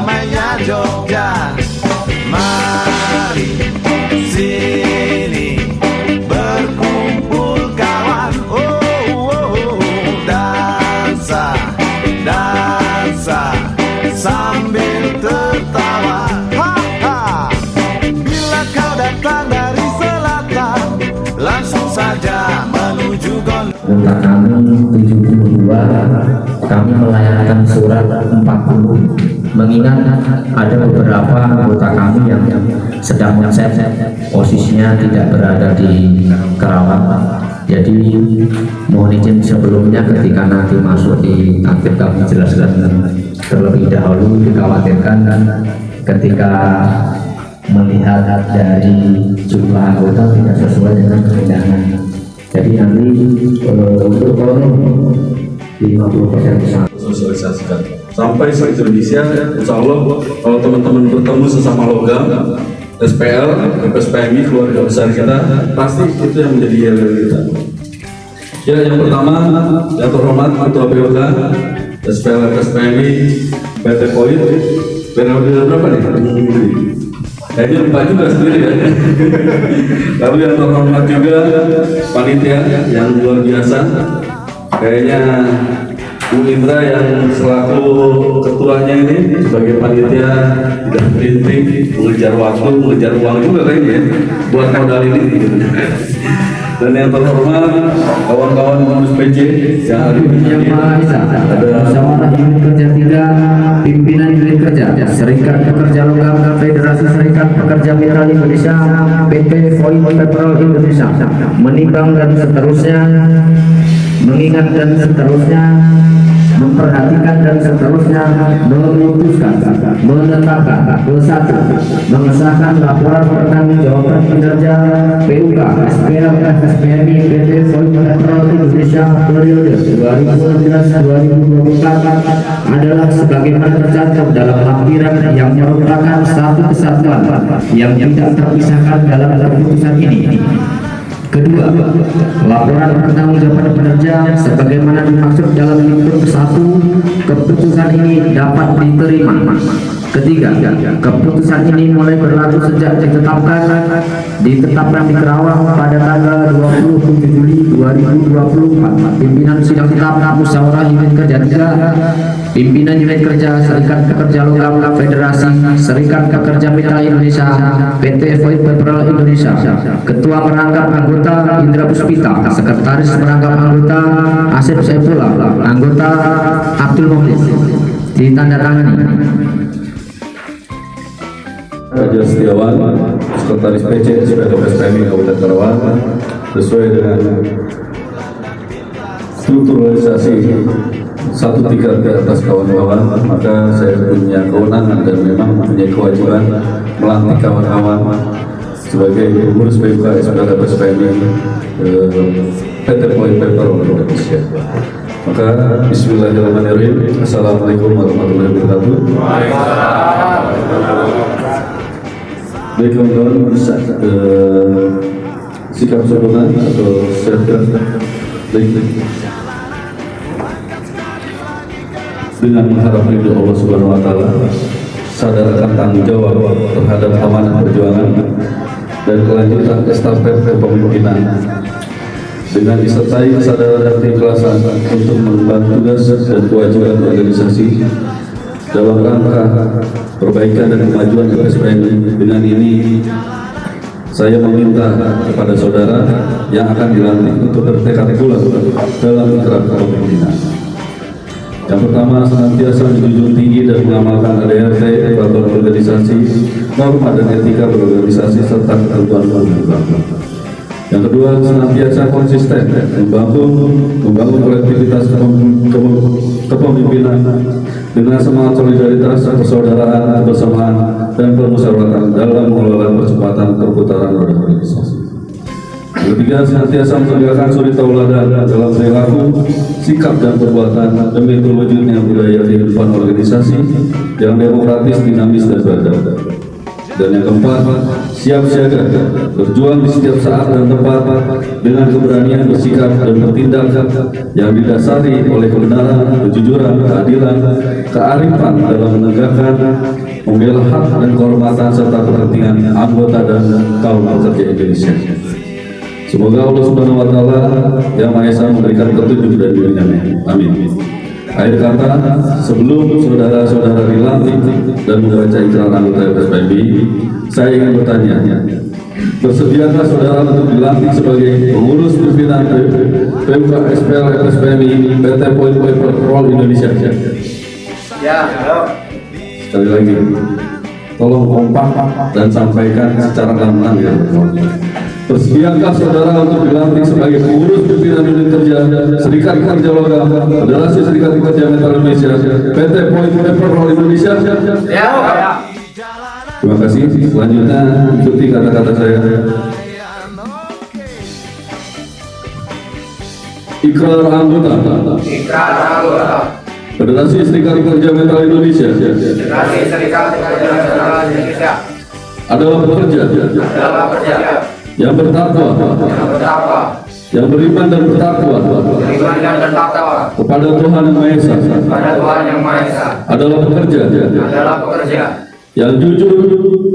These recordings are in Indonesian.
damainya Jogja. Mari sini berkumpul kawan, dansa, dansa sambil tertawa. Bila kau datang dari selatan, langsung saja menuju Gondang. Kota kami 72, kami melayangkan surat 40, mengingat ada beberapa anggota kami yang sedang ngeset, posisinya tidak berada di Kerawang. Jadi mohon izin sebelumnya ketika nanti masuk di aktif kami jelaskan terlebih dahulu. Dikhawatirkan ketika melihat dari jumlah anggota tidak sesuai dengan keundangan. Jadi nanti untuk kolom 50% besar sosialisasikan sampai se-Indonesia. Insya Allah kalau teman-teman bertemu sesama logam SPL, FSPMI, keluarga besar kita, pasti itu yang menjadi yel kita. Ya, yang pertama yang terhormat Ketua POK SPL FSPMI PT Point, periode berapa nih? Kayaknya lupa juga sendiri ya. Lalu yang terhormat juga panitia yang luar biasa, kayaknya Bu Indra yang selaku ketuanya ini sebagai panitia tidak printing, mengejar waktu, mengejar uang juga kayaknya ya, buat modal ini. Dan yang terhormat kawan-kawan pengurus PJ yang hari ini ada musyawarah unit kerja 3, pimpinan unit kerja Serikat Pekerja Logam Federasi Serikat Pekerja Mitra Indonesia, PT Foil Petrol Indonesia, menimbang dan seterusnya, mengingat dan seterusnya, memperhatikan dan seterusnya, memutuskan, menetapkan, satu, mengesahkan laporan pertanggungjawaban kinerja PUK SPL FSPMI PT Foil Petrol Indonesia periode 2019-2024 adalah sebagaimana tercantum dalam lampiran yang merupakan satu kesatuan yang tidak terpisahkan dalam keputusan ini. Kedua, laporan pertanggungjawaban kinerja sebagaimana dimaksud dalam lingkup 1, keputusan ini dapat diterima. Ketiga, keputusan ini mulai berlaku sejak ditetapkan di Kerawang pada tanggal 27 Juli 2024. Pimpinan sidang tetap musyawarah unit kerja 3, pimpinan unit kerja Serikat Pekerja Logam Federasi Serikat Pekerja Mitra Indonesia PT Foil Petrol Indonesia, ketua merangkap anggota Indra Puspita, sekretaris merangkap anggota Asep Saifullah, anggota Abdul Mukhlis. Ditandatangani Raja Setiawan, Sekretaris PC SPL FSPMI Kabupaten Kerawang, sesuai dengan strukturalisasi 1-3 ke atas kawan-kawan, maka saya punya kewenangan dan memang mempunyai kewajiban melantik kawan-kawan sebagai pengurus PUK SPL FSPMI PT Foil Petrol Indonesia. Maka bismillahirrahmanirrahim. Assalamualaikum warahmatullahi wabarakatuh. Baik kawan-kawan, sikap sempurna atau self-guard dengan mengharap ridho Allah Subhanahu Wa Taala, sadar akan tanggung jawab terhadap amanah perjuangan dan kelanjutan estafet kepemimpinan, dengan disertai kesadaran dan keikhlasan untuk mengemban tugas dan kewajiban organisasi dalam rangka perbaikan dan kemajuan FSPMI. Dengan ini saya meminta kepada saudara yang akan dilantik untuk bertekad pula dalam ikrar kepemimpinan. Yang pertama, senantiasa menjunjung tinggi dan mengamalkan ADRT, peraturan organisasi, norma dan etika berorganisasi serta ketentuan undang-undang. Yang kedua, senantiasa konsisten membangun kolektivitas kepemimpinan dengan semangat solidaritas, persaudaraan, kebersamaan, dan permusyawaratan dalam mengelola percepatan perputaran roda organisasi. Yang ketiga, senantiasa menegakkan suri tauladan dalam perilaku, sikap, dan perbuatan demi terwujudnya budaya kehidupan organisasi yang demokratis, dinamis, dan beradab. Dan yang keempat, siap siaga, berjuang di setiap saat dan tempat dengan keberanian bersikap dan bertindak yang didasari oleh kebenaran, kejujuran, keadilan, kearifan dalam menegakkan, membela hak dan kehormatan serta kepentingan anggota dan kaum pekerja Indonesia. Semoga Allah Subhanahu wa Ta'ala Yang Maha Esa memberikan petunjuk dan bimbingannya. Amin. Akhir kata, sebelum saudara-saudara dilantik dan membaca ikrar anggota FSPMI, saya ingin bertanya, bersediakah saudara untuk dilantik sebagai pengurus pimpinan PMK SPL FSPMI PT Point Paper Roll Indonesia? Ya. Sekali lagi, tolong kompak dan sampaikan secara lantang ya. Bersediakah saudara untuk dilantik sebagai pengurus pimpinan unit kerja Serikat Pekerja Logam Federasi Serikat Pekerja Metal Indonesia PT Point Paper Roll Indonesia? Ya. Terima kasih. Selanjutnya ikuti kata-kata saya. Ikrar anggota. Ikrar anggota. Federasi Serikat Pekerja Metal Indonesia. Federasi Serikat Pekerja Metal Indonesia. Adalah pekerja. Adalah pekerja. Yang bertakwa. Yang bertakwa. Yang beriman dan bertakwa. Beriman dan bertakwa. Kepada Tuhan Yang Maha Esa. Pada Tuhan Yang Maha Esa. Adalah pekerja. Adalah pekerja. Yang jujur.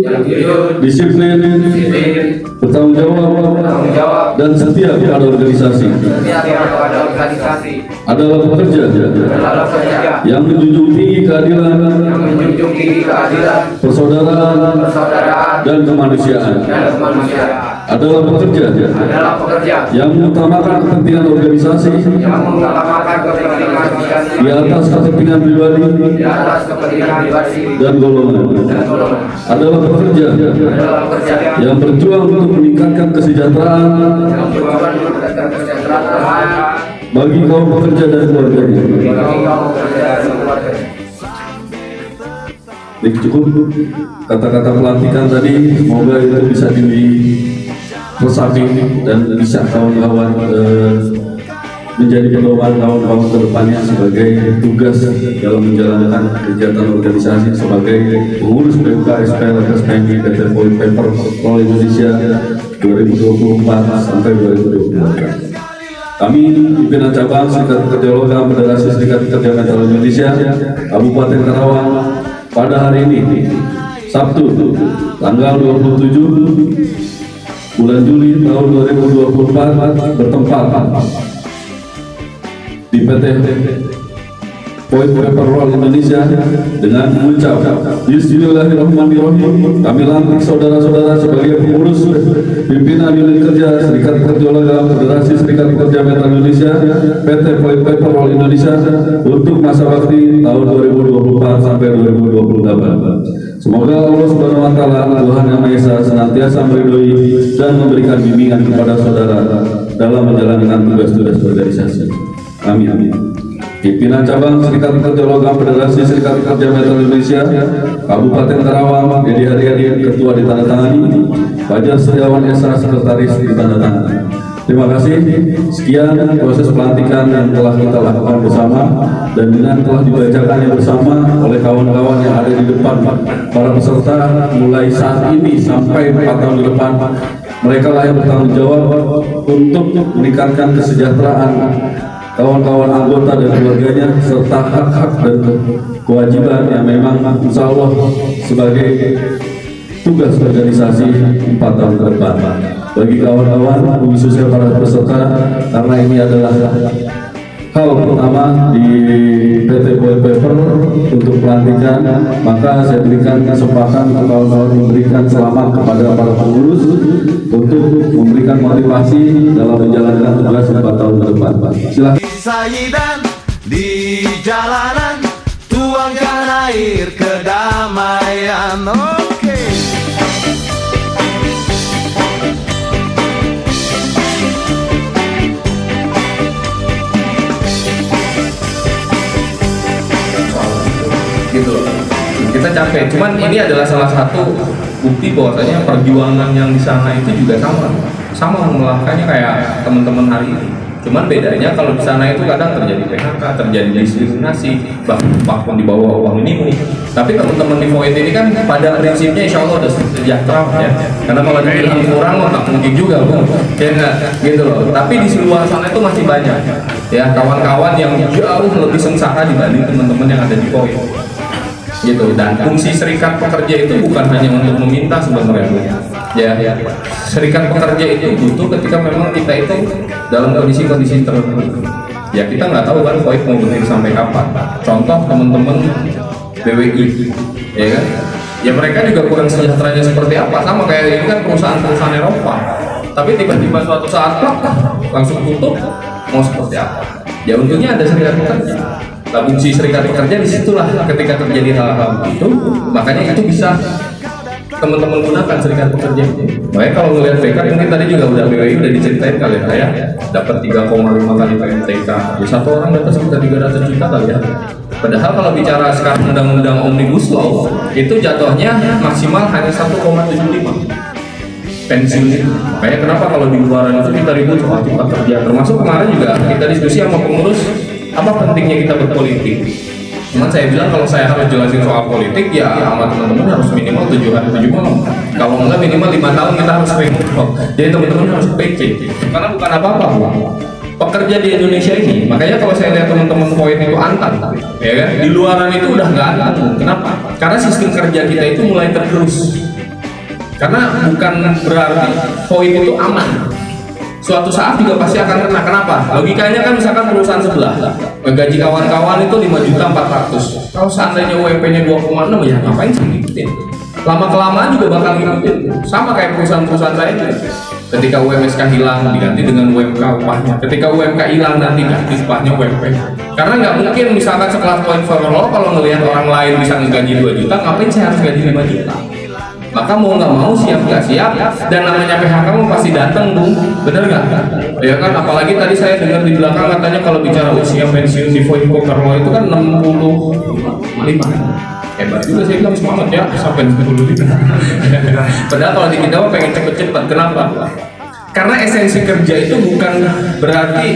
Yang jujur. Disiplin. Disiplin. Bertanggung jawab. Bertanggung jawab. Dan setia kepada organisasi. Setia kepada organisasi. Adalah pekerja. Adalah pekerja. Yang menjunjung tinggi keadilan. Yang menjunjung tinggi keadilan. Persaudaraan. Persaudaraan. Dan kemanusiaan. Dan kemanusiaan. Adalah pekerja. Adalah pekerja. Yang mengutamakan kepentingan organisasi. Yang mengutamakan kepentingan organisasi. Di atas kepentingan pribadi. Di atas kepentingan pribadi. Dan golongan. Dan golongan. Adalah pekerja. Adalah pekerja. Yang berjuang untuk meningkatkan kesejahteraan. Yang berjuang untuk kesejahteraan. Bagi kaum pekerja dan keluarganya. Bagi kaum pekerja dan keluarganya. Baik, cukup kata-kata pelantikan tadi. Semoga itu bisa diresapi dan bisa kawan-kawan menjadi pedoman kawan-kawan ke depannya sebagai tugas dalam menjalankan kegiatan organisasi sebagai pengurus PMK SPL FSPMI PT Point Paper Roll Indonesia 2024 sampai 2024. Kami pimpinan cabang Serikat Pekerja Logam Federasi Serikat Pekerja Metal Indonesia Kabupaten Karawang pada hari ini Sabtu tanggal 27 bulan Juli tahun 2024 bertempat di PT Point Paper Roll Indonesia dengan mengucap Bismillahirrahmanirrahim, kami lantik saudara-saudara sebagai pengurus pimpinan unit kerja Serikat Pekerja Logam Federasi Serikat Pekerja Metal Indonesia PT Point Paper Roll Indonesia untuk masa bakti tahun 2024 sampai 2028. Semoga Allah Subhanahu wa Ta'ala Tuhan Yang Maha Esa senantiasa meridhoi dan memberikan bimbingan kepada saudara dalam menjalankan tugas-tugas organisasi. Amin. Pimpinan cabang Serikat Pekerja Logam Federasi Serikat Pekerja Metal Indonesia Kabupaten Karawang, Dedi Haryadi Ketua ditandatangani, Fajar Setiawan Esa Sekretaris ditandatangani. Terima kasih. Sekian proses pelantikan yang telah kita lakukan bersama dan dengan telah dibacakannya bersama oleh kawan-kawan yang ada di depan. Para peserta mulai saat ini sampai 4 tahun ke depan, mereka lah yang bertanggung jawab untuk meningkatkan kesejahteraan kawan-kawan anggota dan keluarganya serta hak-hak dan kewajiban yang memang insya Allah sebagai tugas organisasi 4 tahun ke depan. Bagi kawan-kawan, khususnya para peserta, karena ini adalah hal pertama di PT Point Paper untuk pelantikan, maka saya berikan kesempatan untuk kawan-kawan memberikan selamat kepada para pengurus untuk memberikan motivasi dalam menjalankan tugas 4 tahun ke depan. Silakan. Sayidan di jalanan, tuangkan air kedamaian. Oke. Gitu loh. Kita capek, cuman ini adalah salah satu bukti bahwasanya perjuangan yang di sana itu juga sama melangkahnya kayak teman-teman hari ini. Cuman bedanya kalau di sana itu kadang terjadi PHK, terjadi diskriminasi, bahkan di bawah uang minimum. Tapi teman-teman di Void ini kan pada prinsipnya insya Allah udah sejahtera ya. Karena kalau dibilang kurang nggak mungkin juga, ya nggak gitu loh. Tapi di luar sana itu masih banyak ya kawan-kawan yang jauh lebih sengsara dibanding teman-teman yang ada di Void. Gitu. Dan fungsi serikat pekerja itu bukan hanya untuk meminta sebenarnya ya, serikat pekerja itu butuh ketika memang kita itu dalam kondisi-kondisi tertentu ya. Kita nggak tahu kan Void mau berdiri sampai kapan. Contoh teman-teman BWI ya kan, ya mereka juga kurang sejahteranya seperti apa, sama kayak ini kan perusahaan-perusahaan Eropa, tapi tiba-tiba suatu saat langsung tutup, mau seperti apa ya. Untungnya ada serikat pekerja. Nah, fungsi serikat pekerja disitulah ketika terjadi hal-hal itu, makanya itu bisa teman-teman gunakan serikat pekerja itu. Makanya kalau ngelihat Bekat mungkin tadi juga udah BWI udah diceritain kali ya, dapat 3,5 kali PMTK, ya satu orang dapat sekitar 300 juta kali ya. Padahal kalau bicara sekarang undang-undang Omnibus Law itu jatuhnya maksimal hanya 1,75 pensiun itu. Makanya kenapa kalau di luaran itu kita ribut soal cipta kerja, termasuk kemarin juga kita diskusi sama pengurus apa pentingnya kita berpolitik. Cuman saya bilang kalau saya harus jelasin soal politik ya sama teman-teman harus minimal 7 hari 7 malam. Kalau enggak minimal 5 tahun kita harus remote. Jadi teman-teman harus PC. Karena bukan apa-apa pekerja di Indonesia ini. Makanya kalau saya lihat teman-teman Void itu antang, ya kan? Di luaran itu udah nggak antang. Kenapa? Karena sistem kerja kita itu mulai tergerus. Karena bukan berarti Void itu aman. Suatu saat juga pasti akan kena. Kenapa? Logikanya kan misalkan perusahaan sebelah gaji kawan-kawan itu 5.400.000. Kalau seandainya UMP-nya 2,6 ya ngapain sih ngikutin? Lama-kelamaan juga bakal ngikutin. Sama kayak perusahaan-perusahaan saya juga. Ketika UMSK hilang diganti dengan UMK upahnya. Ketika UMK hilang nanti ganti upahnya UMP. Karena nggak mungkin misalkan sekelas Point for All kalau ngelihat orang lain bisa ngegaji 2 juta, ngapain saya harus gaji 5 juta? Maka mau nggak mau siap nggak siap, dan namanya PHK kamu pasti datang, Bung, bener nggak? Ya kan, apalagi tadi saya dengar di belakang katanya kalau bicara usia pensiun di Void Law itu kan 65. Hebat juga, saya bilang semangat ya sampai 65. Padahal kalau di kita pengen cepet-cepet, kenapa? Karena esensi kerja itu bukan berarti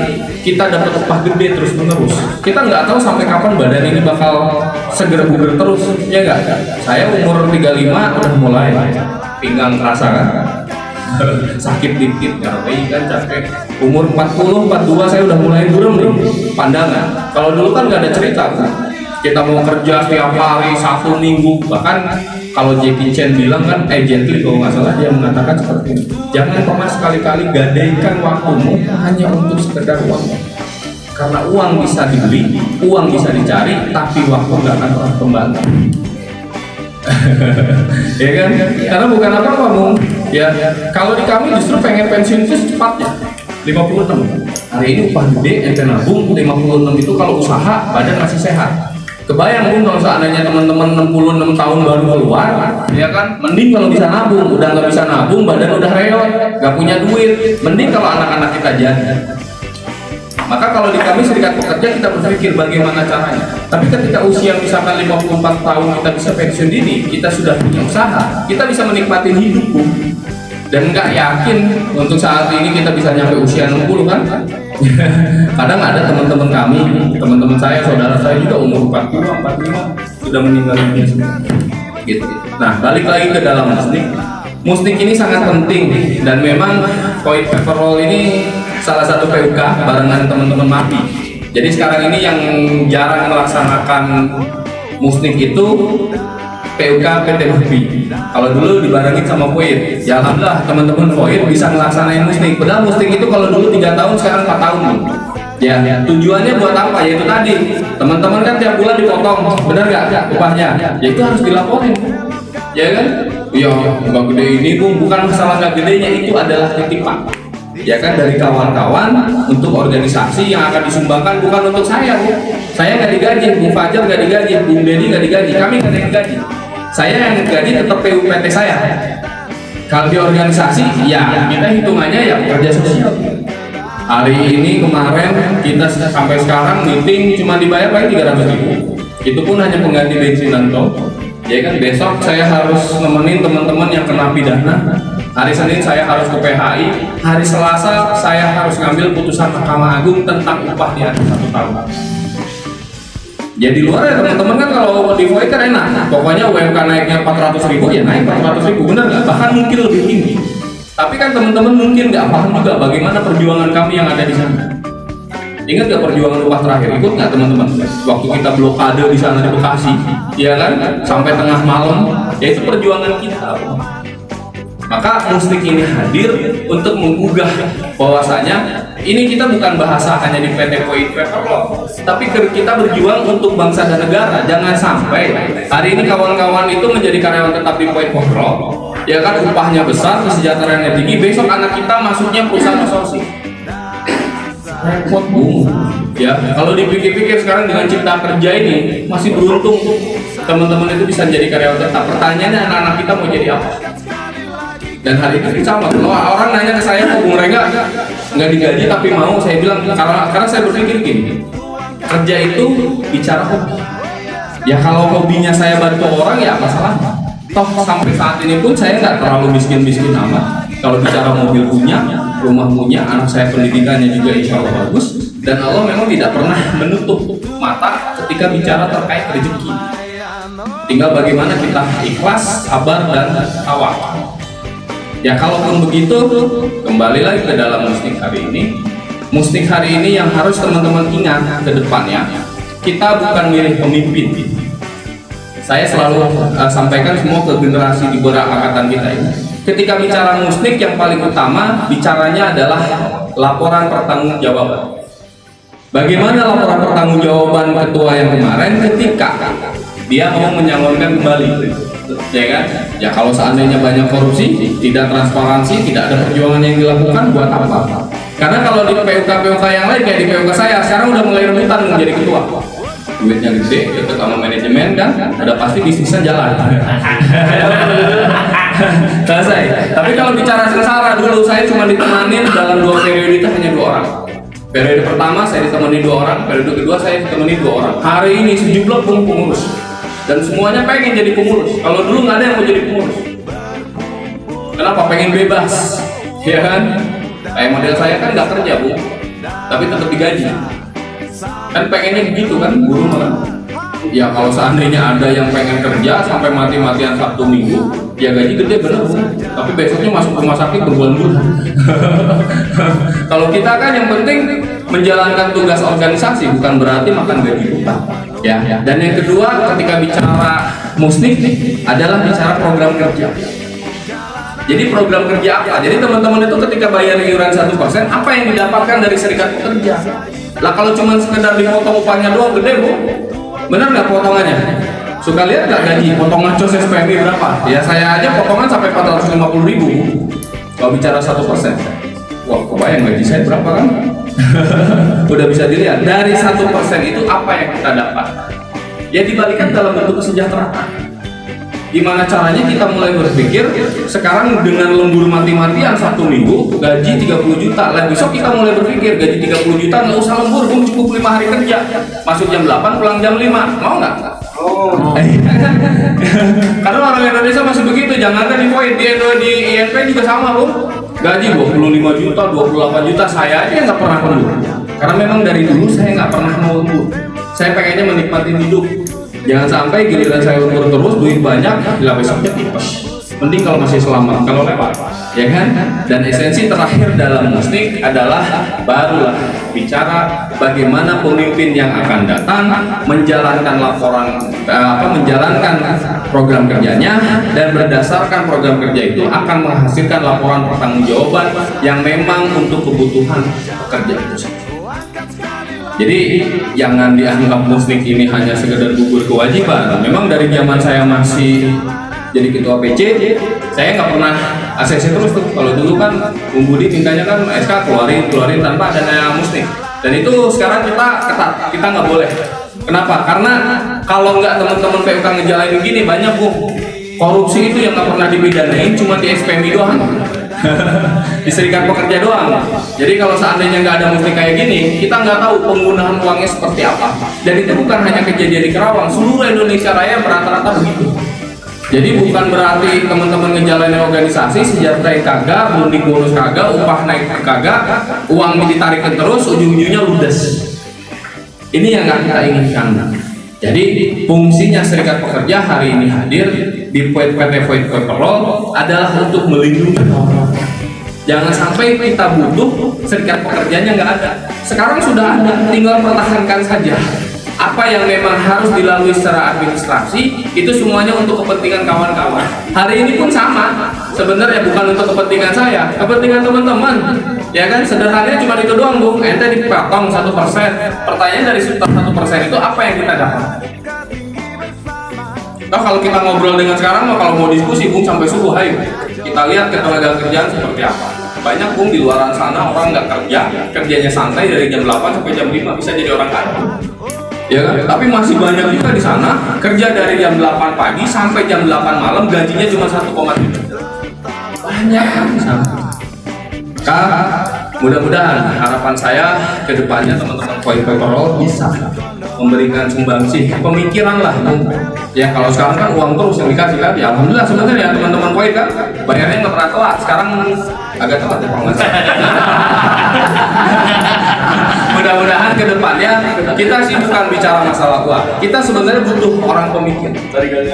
kita dapat upah gede terus menerus. Kita nggak tahu sampai kapan badan ini bakal seger buger terus, ya nggak? Saya umur 35 udah mulai pinggang terasa kan, sakit dikit, nyari kan capek. Umur 40, 42 saya udah mulai burem nih pandangan. Kalau dulu kan nggak ada cerita kan? Kita mau kerja setiap hari, Sabtu Minggu, bahkan kalau Jackie Chan bilang kan, gently kalau nggak salah dia mengatakan seperti ini, jangan pernah sekali-kali gadaikan waktumu hanya untuk sekedar uang. Karena uang bisa dibeli, uang bisa dicari, tapi waktu nggak akan pernah kembali. Ya kan? Karena bukan apa-apa, Bung. Ya, kalau di kami justru pengen pensiun itu secepatnya 56. Hari ini upah gede, ente nabung 56 itu kalau usaha badan masih sehat. Kebayang Bung kalau seandainya teman-teman 66 tahun baru keluar, ya kan? Mending kalau bisa nabung, udah nggak bisa nabung, badan udah reot, nggak punya duit. Mending kalau anak-anak kita jadi. Maka kalau di kami serikat pekerja kita berpikir bagaimana caranya. Tapi ketika usia misalkan 54 tahun kita bisa pensiun dini, kita sudah punya usaha, kita bisa menikmati hidup, Bung. Dan nggak yakin untuk saat ini kita bisa nyampe usia 60 kan? Kadang ada teman-teman kami, teman-teman saya, saudara saya juga umur 40, 45 sudah meninggal dunia semua. Gitu. Nah, balik lagi ke dalam musnik. Musnik ini sangat penting dan memang Void Law ini salah satu PUK barengan teman-teman MAPI. Jadi sekarang ini yang jarang melaksanakan musnik itu PUK PT MAPI. Kalau dulu dibarengin sama Void, ya alhamdulillah teman-teman Void bisa ngelaksanain musnik. Padahal musnik itu kalau dulu 3 tahun, sekarang 4 tahun. Ya, tujuannya buat apa? Ya itu tadi, teman-teman kan tiap bulan dipotong, benar nggak upahnya? Ya itu harus dilaporin, ya kan? Ya nggak gede ini, Bung, bukan masalah nggak gedenya, itu adalah titipan. Ya kan, dari kawan-kawan untuk organisasi yang akan disumbangkan, bukan untuk saya, Bu. Saya nggak digaji, Bung Fajar nggak digaji, Bung Dedi nggak digaji, kami nggak digaji. Saya yang digaji tetap PUPT saya. Kalau di organisasi, ya kita hitungannya ya pekerja sosial. Hari ini kemarin kita sampai sekarang meeting cuma dibayar paling 300.000. Itu pun hanya pengganti bensin dan tol. Ya kan, besok saya harus nemenin teman-teman yang kena pidana Hari Senin saya harus ke PHI, hari Selasa saya harus ngambil putusan Mahkamah Agung tentang upah di atas 1 tahun. Ya di luar ya teman-teman kan kalau di void kan enak, pokoknya UMK naiknya 400.000 ya naik 400.000, bener nggak? Bahkan mungkin lebih tinggi. Tapi kan teman-teman mungkin nggak paham juga bagaimana perjuangan kami yang ada di sana. Ingat nggak perjuangan upah terakhir? Ikut nggak teman-teman? Waktu kita blokade di sana di Bekasi, ya kan? Sampai tengah malam, ya itu perjuangan kita. Maka Musnik ini hadir untuk menggugah bahwasanya ini kita bukan bahasa hanya di PT Point Paper loh, tapi kita berjuang untuk bangsa dan negara. Jangan sampai hari ini kawan-kawan itu menjadi karyawan tetap di Point Paper, ya kan, upahnya besar, kesejahteraannya tinggi, besok anak kita masuknya perusahaan outsourcing. Repot bu, ya. Kalau dipikir-pikir sekarang dengan cipta kerja ini masih beruntung teman-teman itu bisa jadi karyawan tetap. Pertanyaannya anak-anak kita mau jadi apa? Dan hari ini sama, kalau orang nanya ke saya, kok Bung Rengga nggak digaji tapi mau, saya bilang karena saya berpikir gini, kerja itu bicara hobi. Ya kalau hobinya saya bantu orang ya masalah. Toh sampai saat ini pun saya nggak terlalu miskin-miskin amat. Kalau bicara mobil punya, rumah punya, anak saya pendidikannya juga insya Allah bagus. Dan Allah memang tidak pernah menutup mata ketika bicara terkait rezeki. Tinggal bagaimana kita ikhlas, sabar dan tawakal. Ya kalaupun begitu, kembali lagi ke dalam Musnik hari ini. Musnik hari ini yang harus teman-teman ingat ke depannya, kita bukan milih pemimpin. Saya selalu sampaikan semua ke generasi di bawah angkatan kita ini. Ketika bicara Musnik yang paling utama, bicaranya adalah laporan pertanggungjawaban. Bagaimana laporan pertanggungjawaban ketua yang kemarin ketika dia mau menyalonkan kembali? Ya kan? Ya kalau seandainya banyak korupsi, tidak transparansi, tidak ada perjuangan yang dilakukan, buat apa? Karena kalau di PUK yang lain kayak di PUK saya sekarang udah mulai rebutan menjadi ketua. Duitnya gede, deket sama manajemen kan, udah pasti bisnisnya jalan. Selesai. Tapi kalau bicara sengsara dulu saya cuma ditemanin dalam 2 periode itu hanya 2 orang. Periode pertama saya ditemani 2 orang, periode kedua saya ditemani 2 orang. Hari ini sejumlah pengurus. Dan semuanya pengen jadi pengurus. Kalau dulu nggak ada yang mau jadi pengurus. Kenapa? Pengen bebas, ya kan? Kayak model saya kan nggak kerja bu, tapi tetap digaji. Kan pengennya begitu kan, guru malah. Ya kalau seandainya ada yang pengen kerja sampai mati-matian Sabtu Minggu, ya gaji gede bener bu. Tapi besoknya masuk rumah sakit berbulan-bulan. Kalau kita kan yang penting menjalankan tugas organisasi, bukan berarti makan gaji buta. Ya. Dan yang kedua, ketika bicara Musnik adalah bicara program kerja. Jadi program kerja apa? Jadi teman-teman itu ketika bayar iuran 1%, apa yang didapatkan dari serikat pekerja? Lah kalau cuma sekedar dipotong upahnya doang gede bu, benar nggak potongannya? Suka lihat nggak gaji potongan COS SPMI berapa? Ya saya aja potongan sampai 450.000 kalau bicara 1%. Wah, kebayang gaji saya berapa kan? Udah bisa dilihat dari 1% itu apa yang kita dapat? Ya dibalikan dalam bentuk kesejahteraan. Gimana caranya kita mulai berpikir sekarang dengan lembur mati-matian Sabtu Minggu gaji 30 juta lah, besok kita mulai berpikir gaji 30 juta nggak usah lembur, cukup 5 hari kerja, masuk jam 8 pulang jam 5, mau nggak? Oh. Karena orang Indonesia masih begitu, jangankan di poin di INP juga sama loh, gaji 25 juta, 28 juta, saya aja nggak pernah lembur karena memang dari dulu saya nggak pernah mau lembur, saya pengennya menikmati hidup. Jangan sampai giliran saya lembur terus, duit banyak, bila besoknya tipes. Penting kalau masih selamat, kalau lewat, ya kan? Dan esensi terakhir dalam Musnik adalah barulah bicara bagaimana pemimpin yang akan datang menjalankan menjalankan program kerjanya, dan berdasarkan program kerja itu akan menghasilkan laporan pertanggungjawaban yang memang untuk kebutuhan pekerja itu sendiri. Jadi jangan dianggap Musnik ini hanya sekedar gugur kewajiban. Memang dari zaman saya masih jadi ketua PC, saya nggak pernah ACC terus tuh. Kalau dulu kan Bung Budi mintanya kan SK keluarin tanpa adanya Musnik. Dan itu sekarang kita ketat, kita nggak boleh. Kenapa? Karena kalau nggak teman-teman PUK ngejalanin gini, banyak bu korupsi itu yang nggak pernah dipidanain cuma di SPMI doang. Di serikat pekerja doang. Jadi kalau seandainya nggak ada Musnik kayak gini, kita nggak tahu penggunaan uangnya seperti apa. Dan itu bukan hanya kejadian di Kerawang, seluruh Indonesia Raya rata-rata begitu. Jadi bukan berarti teman-teman ngejalanin organisasi sejahtera kagak, berunding bonus kagak, upah naik kagak, uang ditarikin terus, ujung-ujungnya ludes. Ini yang nggak kita inginkan. Jadi fungsinya Serikat Pekerja hari ini hadir di PT Void Paperol adalah untuk melindungi orang. Jangan sampai kita butuh Serikat Pekerjanya nggak ada. Sekarang sudah ada, tinggal pertahankan saja. Apa yang memang harus dilalui secara administrasi itu semuanya untuk kepentingan kawan-kawan. Hari ini pun sama, sebenarnya bukan untuk kepentingan saya, kepentingan teman-teman. Ya kan, sederhananya cuma itu doang, Bung. Ente dipotong 1%. Pertanyaan dari 1% itu apa yang kita dapat? Nah, kalau kita ngobrol dengan sekarang, kalau mau diskusi, Bung, sampai subuh, ayo kita lihat ketenaga kerjaan seperti apa. Banyak, Bung, di luar sana orang nggak kerja, kerjanya santai dari jam 8 sampai jam 5 bisa jadi orang kaya. Ya kan? Tapi masih banyak juga di sana kerja dari jam 8 pagi sampai jam 8 malam, gajinya cuma 1,7. Banyak di sana. Mudah-mudahan harapan saya ke depannya teman-teman Void Paperol bisa memberikan sumbangsih pemikiran lah. Ya kalau sekarang kan uang terus yang dikasih kan, ya alhamdulillah sebenarnya teman-teman Void kan bayarnya nggak pernah telat. Sekarang agak telat ya Pak Mas. Mudah-mudahan ke depannya kita sih bukan bicara masalah uang. Kita sebenarnya butuh orang pemikir.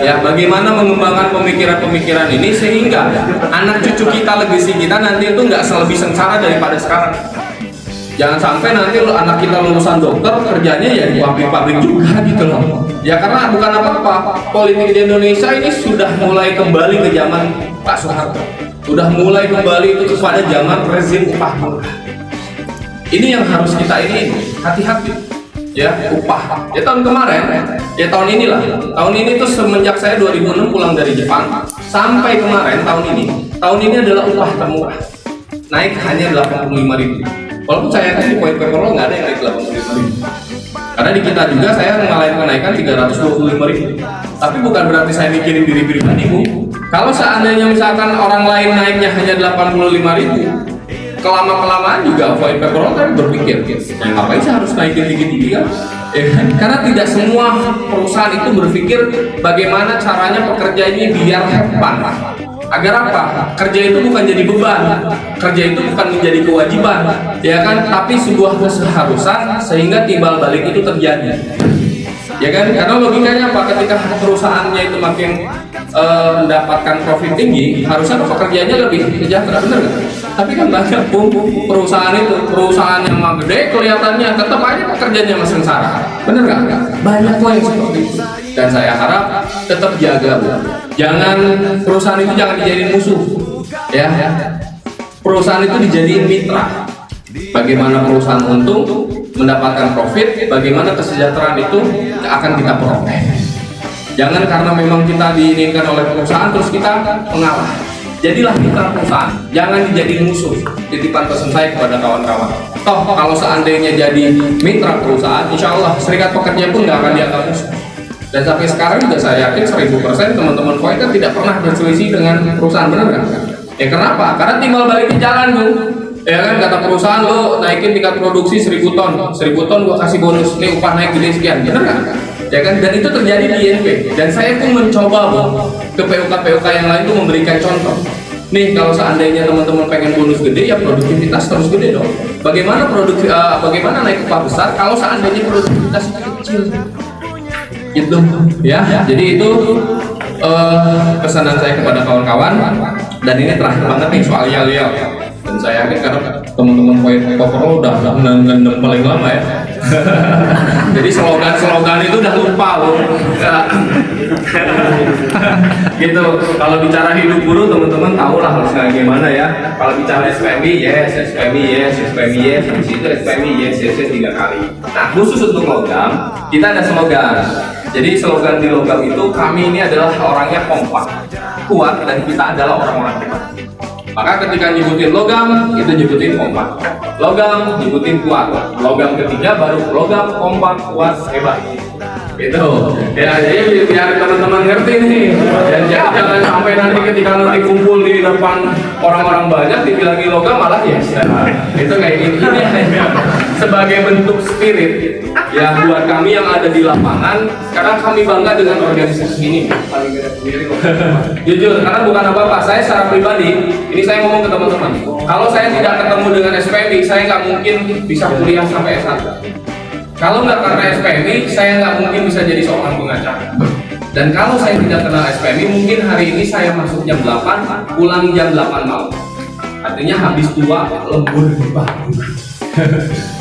Ya, bagaimana mengembangkan pemikiran-pemikiran ini sehingga anak cucu kita, legasi kita nanti itu nggak lebih sengsara daripada sekarang. Jangan sampai nanti anak kita lulusan dokter kerjanya ya di pabrik-pabrik juga gitu loh. Ya karena bukan apa-apa, politik di Indonesia ini sudah mulai kembali ke zaman Pak Soeharto. Sudah mulai kembali itu kepada zaman rezim upah murah. Ini yang harus kita ini hati-hati ya, upah ya tahun kemarin ya tahun ini tuh semenjak saya 2006 pulang dari Jepang sampai kemarin tahun ini adalah upah termurah, naik hanya 85.000. Walaupun saya kan di Void Paperol nggak ada yang naik 85.000, karena di kita juga saya ngalahin kenaikan 325.000. Tapi bukan berarti saya mikirin diri pribadi, Bu. Kalau seandainya misalkan orang lain naiknya hanya 85.000, kelama-kelamaan juga Void Paperol kan berpikir, ya ngapain sih harus naikin tinggi-tinggi kan? Karena tidak semua perusahaan itu berpikir bagaimana caranya pekerja ini biar hebat. Agar apa? Kerja itu bukan jadi beban, kerja itu bukan menjadi kewajiban, ya kan? Tapi sebuah keseharusan sehingga timbal balik itu terjadi. Ya kan? Karena logikanya apa? Ketika perusahaannya itu makin mendapatkan profit tinggi, harusnya pekerjaannya lebih sejahtera, benar nggak? Tapi kan banyak perusahaan yang mah gede kelihatannya tetap aja pekerjaannya masih sengsara, benar nggak? Banyak kok yang seperti itu. Dan saya harap tetap jaga, Bu. Jangan perusahaan itu jangan dijadiin musuh, ya. Perusahaan itu dijadiin mitra. Bagaimana perusahaan untung, mendapatkan profit, bagaimana kesejahteraan itu akan kita peroleh. Jangan karena memang kita diinginkan oleh perusahaan terus kita mengalah. Jadilah mitra perusahaan, jangan dijadiin musuh. Titipan pesan saya kepada kawan-kawan. Toh kalau seandainya jadi mitra perusahaan, insya Allah Serikat Pekerja pun nggak akan dianggap musuh. Dan sampai sekarang juga saya yakin 1000% teman-teman Void kan tidak pernah berselisih dengan perusahaan, benar kan? Ya kenapa? Karena timbal balik di jalan, Bu. Ya kan, kata perusahaan lo naikin tingkat produksi 1000 ton gua kasih bonus, nih upah naik gede sekian, benar kan? Ya kan, dan itu terjadi di INP. Dan saya pun mencoba, Bu, ke PUK yang lain tuh memberikan contoh. Nih kalau seandainya teman-teman pengen bonus gede, ya produktivitas terus gede dong. Bagaimana bagaimana naik upah besar kalau seandainya produktivitas itu kecil? Itu ya, jadi itu pesanan saya kepada kawan-kawan. Dan ini terakhir banget nih soal yel-yel. Dan saya yakin karena teman-teman Void Paperol udah ngendem paling lama ya. Jadi slogan itu udah lupa loh. Gitu. Kalau bicara hidup buruh teman-teman tahu lah harus kayak gimana ya. Kalau bicara SPMI yes, SPMI yes, SPMI yes, habis itu SPMI yes 3 kali. Nah khusus untuk logam kita ada slogan. Jadi slogan di logam itu kami ini adalah orangnya kompak, kuat, dan kita adalah orang-orang hebat. Maka ketika nyebutin logam, itu nyebutin kompak. Logam, nyebutin kuat. Logam ketiga baru logam, kompak, kuat, hebat. Gitu. Ya, jadi biar teman-teman ngerti nih. Dan jangan sampai nanti ketika nanti kumpul di depan orang-orang banyak dibilangin logam malah ya itu kayak gini sebagai bentuk spirit ya buat kami yang ada di lapangan. Sekarang kami bangga dengan organisasi ini jujur, karena bukan apa-apa, saya secara pribadi ini saya ngomong ke teman-teman, kalau saya tidak ketemu dengan SPMI saya nggak mungkin bisa kuliah sampai S1. Kalau nggak karena SPMI saya nggak mungkin bisa jadi seorang pengacara. Dan kalau saya tidak kenal SPMI, mungkin hari ini saya masuk jam 8, pulang jam 8 malam. Artinya habis tua, lembur di bangku.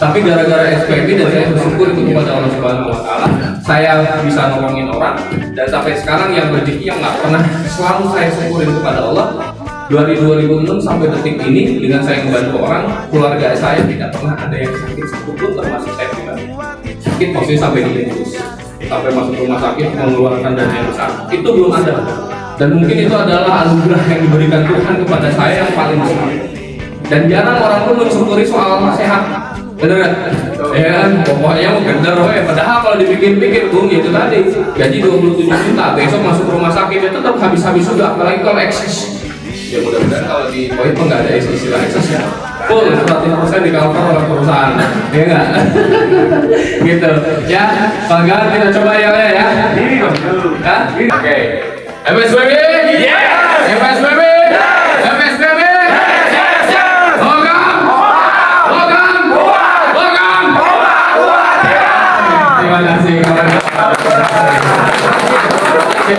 Tapi gara-gara SPMI dan saya bersyukur itu kepada Allah Subhanahu Wa Taala, saya bisa nolongin orang. Dan sampai sekarang yang rezeki yang nggak pernah selalu saya syukurin kepada Allah. Dari 2006 sampai detik ini dengan saya membantu orang, keluarga saya tidak pernah ada yang sakit satupun, termasuk saya pribadi. Sakit maksudnya sampai diinfus, sampai masuk rumah sakit mengeluarkan dana yang besar, itu belum ada. Dan mungkin itu adalah anugerah yang diberikan Tuhan kepada saya yang paling besar. Dan jarang orang pun mensyukuri soal sehat, bener kan? Ya, pokoknya mau gendar, padahal kalau dipikir-pikir, Bung, itu tadi gaji 27 juta, besok masuk rumah sakit itu tetap habis-habis juga, apalagi kalau eksis. Ya mudah-mudahan kalau di Poin nggak ada istilah eksis ya. Full 100% di cover oleh perusahaan, ya nggak? Gitu. Ya, bangga kita coba ya ya. Ini dong. Ya, oke. MSBB, yes. MSBB, yes. MSBB, yes. Yes. Yes. Logam, logam, logam, logam. Terima kasih kawan. Oke.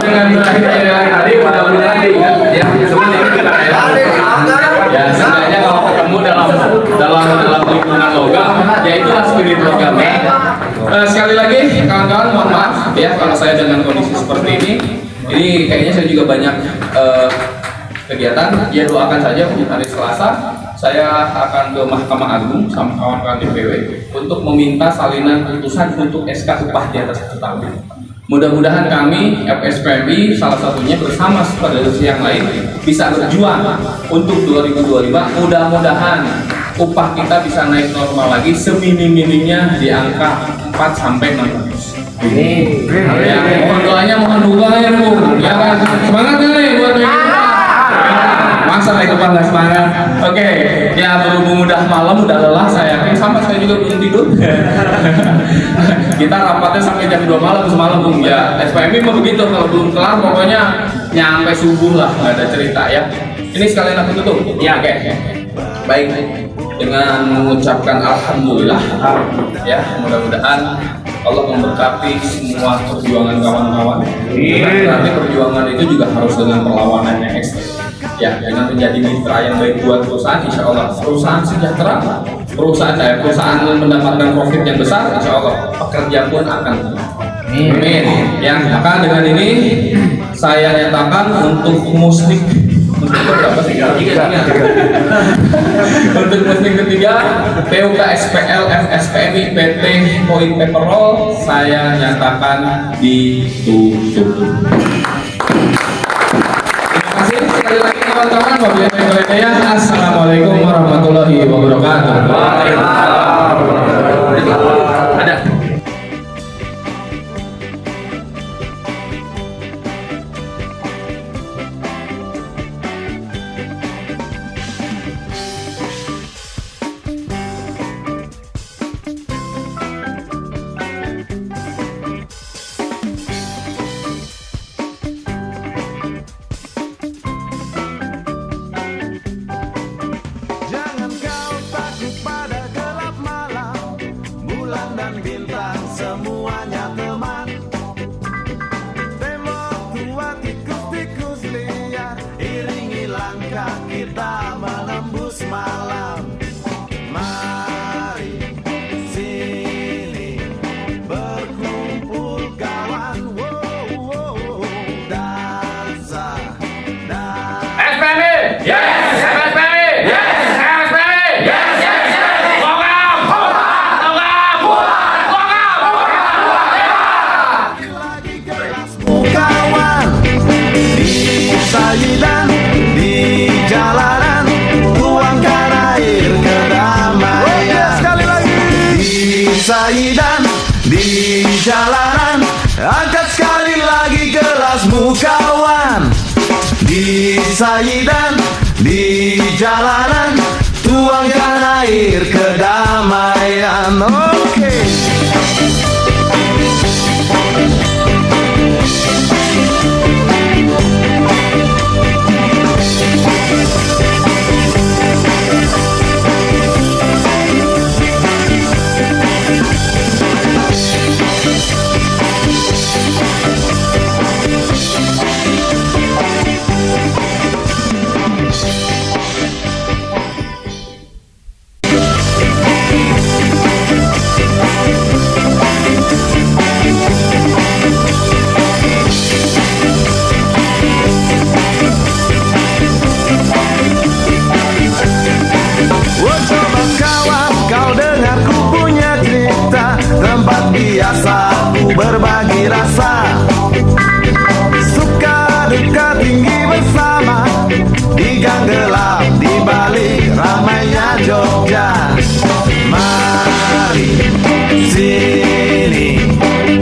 Dengan terakhir tadi mudah-mudahan diingat ya semuanya kita ya sebenarnya kalau ketemu dalam lingkungan logam ya itulah spirit logamnya. Sekali lagi kawan-kawan mohon maaf ya kalau saya dengan kondisi seperti ini kayaknya saya juga banyak kegiatan ya, doakan saja untuk hari Selasa saya akan ke Mahkamah Agung sama kawan-kawan DPW untuk meminta salinan putusan untuk SK upah di atas 1 tahun. Mudah-mudahan kami FSPMI salah satunya bersama federasi yang lain bisa berjuang untuk 2025. Mudah-mudahan upah kita bisa naik normal lagi seminim-minimnya di angka 4 sampai 600. Ini ya, mohon doanya, mohon dukungannya Bu. Ya kan, semangat nih buat masa naik upah nggak semangat. Oke, ya berhubung udah malam, udah lelah, saya yakin sama saya juga belum tidur. Kita rapatnya sampai jam 2 malam semalam Bung. Ya SPMI mah begitu, kalau belum kelar pokoknya nyampe subuh lah, nggak ada cerita ya. Ini sekalian aku tutup. Ya oke. Baik, dengan mengucapkan alhamdulillah ya, mudah-mudahan Allah memberkati semua perjuangan kawan-kawan. Tapi perjuangan itu juga harus dengan perlawanan yang ekstrim. Ya, dengan menjadi mitra yang baik buat perusahaan, insya Allah perusahaan sejahtera, perusahaan mendapatkan profit yang besar, insya Allah pekerja pun akan. Amin. Ya, maka dengan ini saya nyatakan untuk muslim berapa sih? Untuk muslim ketiga PUK SPL FSPMI PT Poin Paper Roll saya nyatakan ditutup. Sekali lagi kawan-kawan, Assalamualaikum warahmatullahi wabarakatuh. Ada. Jangan kau takut pada gelap malam, bulan dan bintang semuanya teman. Tembok tua tikus-tikus liar, iringi langkah kita menembus malam. Mari sini berkumpul kawan, dansa dan SPMI, yes. SPMI, yes. SPMI, yes. Logam, lagi kelasmu kawan, di sayidan, di jalanan, tuangkan air kedamaian. Sekali lagi, di sayidan, di jalanan, angkat sekali lagi gelasmu kawan, di di Saidan, di jalanan, tuangkan air kedamaian. Oke. Coba kawan, kau dengar ku punya cerita, tempat biasa ku berbagi rasa, suka duka tinggi bersama, di gang gelap, di balik ramainya Jogja. Mari sini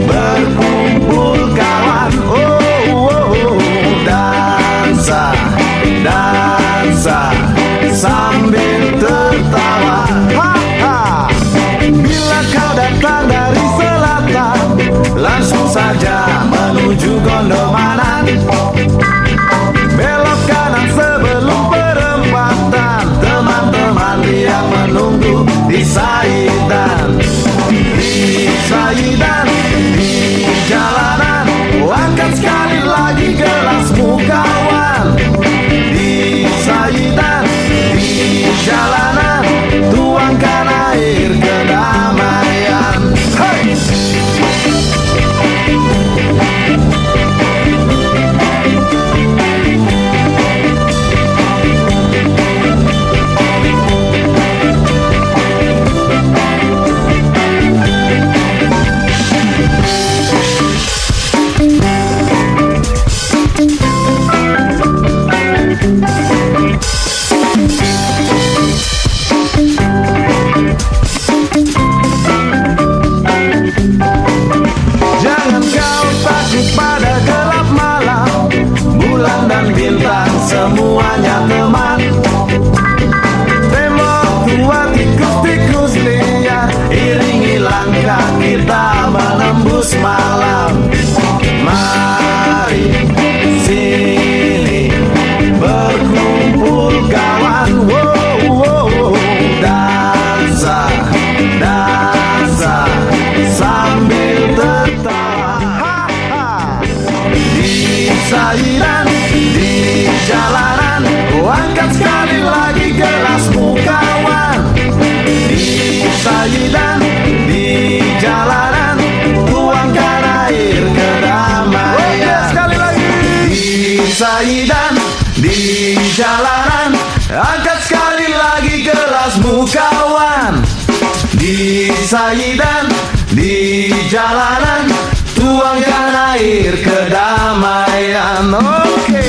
berkumpul kawan, dansa, dansa sambil tertawa. Bila kau datang dari selatan, langsung saja menuju Gondomanan, belok kanan sebelum perempatan, teman-teman yang menunggu di Saidan. Di Saidan, di jalanan, angkat sekali lagi gelasmu kawan. Di Saidan, di jalanan, tuangkan air kedamaian. Hey! Jangan kau takut pada gelap malam, bulan dan bintang semuanya teman. Tembok tua, tikus-tikus liar, iringi langkah kita menembus malam. Mari sini berkumpul kawan, dansa, dansa sambil tertawa. Di Saidan, di jalanan, angkat sekali lagi gelasmu kawan. Di Saidan, di jalanan, tuangkan air kedamaian. Sekali lagi. Di Saidan, di jalanan, angkat sekali lagi gelasmu kawan. Di Saidan, di jalanan, tuangkan air kedamaian. Oke.